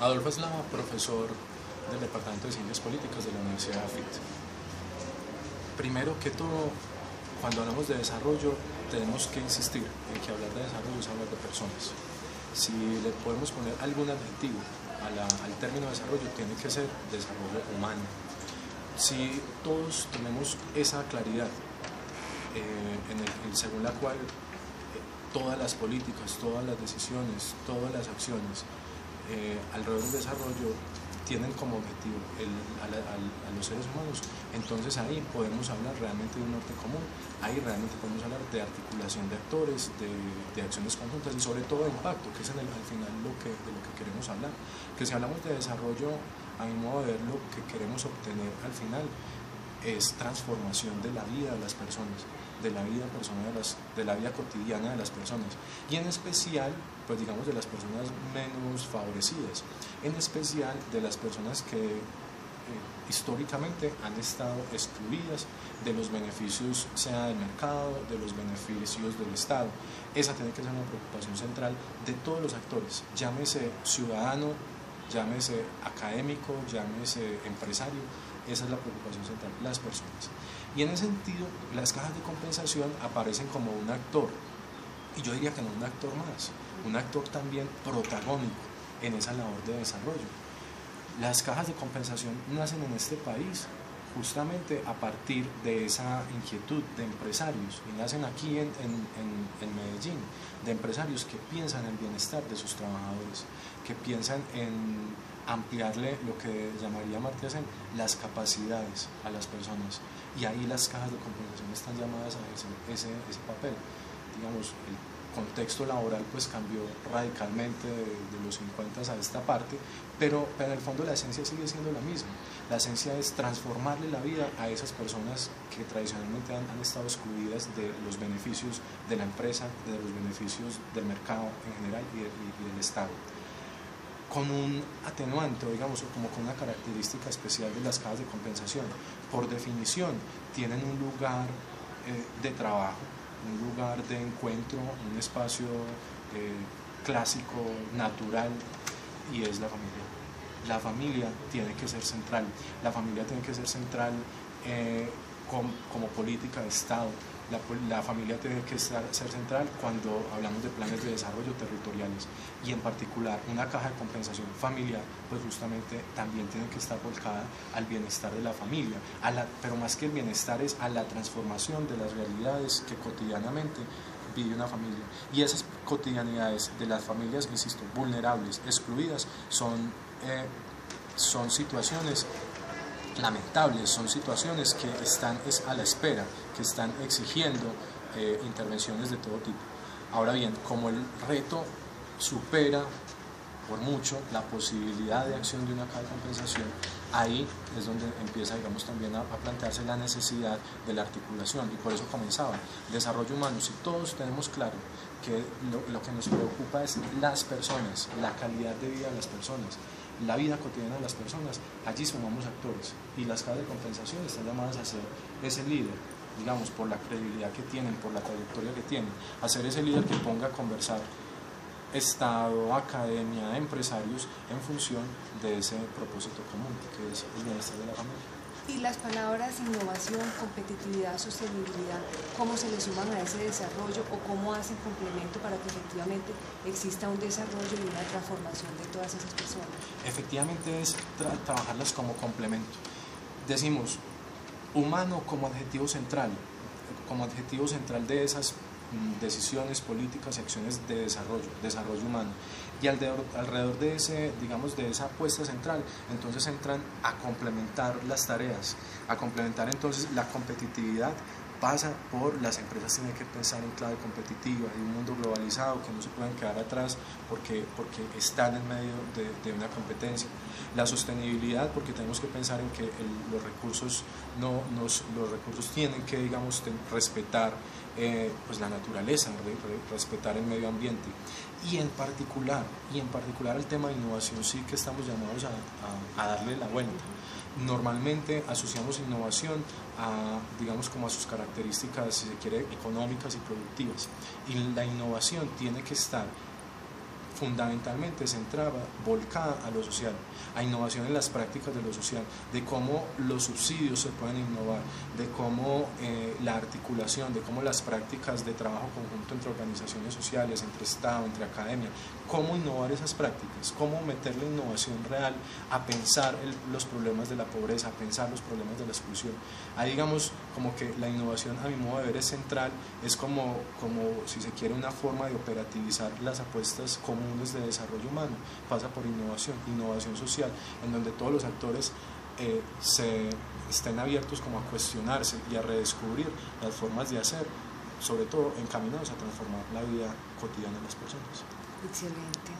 Adolfo Eslava, profesor del Departamento de Ciencias Políticas de la Universidad de AFIT. Primero que todo, cuando hablamos de desarrollo, tenemos que insistir en que hablar de desarrollo es hablar de personas. Si le podemos poner algún adjetivo al término desarrollo, tiene que ser desarrollo humano. Si todos tenemos esa claridad, según la cual todas las políticas, todas las decisiones, todas las acciones alrededor del desarrollo tienen como objetivo a los seres humanos, entonces ahí podemos hablar realmente de un norte común, ahí realmente podemos hablar de articulación de actores, de acciones conjuntas y sobre todo de impacto, que es al final de lo que queremos hablar. Que si hablamos de desarrollo, a mi modo de ver, lo que queremos obtener al final es transformación de la vida de las personas, de la vida personal, de la vida cotidiana de las personas, y en especial, pues digamos, de las personas menos favorecidas, en especial de las personas que históricamente han estado excluidas de los beneficios, sea del mercado, de los beneficios del Estado. Esa tiene que ser una preocupación central de todos los actores, llámese ciudadano, llámese académico, llámese empresario. Esa es la preocupación central, las personas. Y en ese sentido, las cajas de compensación aparecen como un actor, y yo diría que no un actor más, un actor también protagónico en esa labor de desarrollo. Las cajas de compensación nacen en este país justamente a partir de esa inquietud de empresarios, y nacen aquí en Medellín, de empresarios que piensan en el bienestar de sus trabajadores, que piensan en ampliarle lo que llamaría Amartya Sen las capacidades a las personas, y ahí las cajas de compensación están llamadas a ese papel. Digamos, el contexto laboral pues cambió radicalmente de los 50 a esta parte, pero en el fondo la esencia sigue siendo la misma. La esencia es transformarle la vida a esas personas que tradicionalmente han estado excluidas de los beneficios de la empresa, de los beneficios del mercado en general y del Estado, con un atenuante, digamos, como con una característica especial de las cajas de compensación. Por definición, tienen un lugar de trabajo, un lugar de encuentro, un espacio clásico, natural, y es la familia. La familia tiene que ser central, la familia tiene que ser central como política de Estado. La familia tiene que ser central cuando hablamos de planes de desarrollo territoriales, y en particular una caja de compensación familiar pues justamente también tiene que estar volcada al bienestar de la familia, pero más que el bienestar es a la transformación de las realidades que cotidianamente vive una familia, y esas cotidianidades de las familias, insisto, vulnerables, excluidas, son situaciones lamentables, son situaciones que están a la espera, que están exigiendo intervenciones de todo tipo. Ahora bien, como el reto supera por mucho la posibilidad de acción de una caja de compensación, ahí es donde empieza, digamos, también a plantearse la necesidad de la articulación, y por eso comenzaba desarrollo humano. Si todos tenemos claro que lo que nos preocupa es las personas, la calidad de vida de las personas, la vida cotidiana de las personas, allí sumamos actores, y las cajas de compensación están llamadas a ser ese líder, digamos, por la credibilidad que tienen, por la trayectoria que tienen, a ser ese líder que ponga a conversar Estado, academia, empresarios en función de ese propósito común, que es el bienestar de la familia. Y las palabras innovación, competitividad, sostenibilidad, ¿cómo se le suman a ese desarrollo o cómo hacen complemento para que efectivamente exista un desarrollo y una transformación de todas esas personas? Efectivamente es trabajarlas como complemento. Decimos humano como adjetivo central de esas decisiones políticas y acciones de desarrollo humano, y alrededor de de esa apuesta central, entonces entran a complementar las tareas, a complementar. Entonces la competitividad pasa por las empresas tienen que pensar en clave competitiva, en un mundo globalizado, que no se pueden quedar atrás porque están en medio de una competencia. La sostenibilidad, porque tenemos que pensar en que los recursos tienen que, digamos, respetar pues la naturaleza, respetar el medio ambiente, y en particular el tema de innovación sí que estamos llamados a darle la vuelta. Normalmente asociamos innovación digamos, como a sus características, si se quiere, económicas y productivas, y la innovación tiene que estar fundamentalmente centrada, volcada a lo social, a innovación en las prácticas de lo social, de cómo los subsidios se pueden innovar, de cómo la articulación, de cómo las prácticas de trabajo conjunto entre organizaciones sociales, entre Estado, entre academia, cómo innovar esas prácticas, cómo meterle innovación real a pensar los problemas de la pobreza, a pensar los problemas de la exclusión. Ahí digamos como que la innovación, a mi modo de ver, es central, es como si se quiere una forma de operativizar las apuestas comunes de desarrollo humano, pasa por innovación social, en donde todos los actores estén abiertos como a cuestionarse y a redescubrir las formas de hacer, sobre todo encaminados a transformar la vida cotidiana de las personas. Excelente.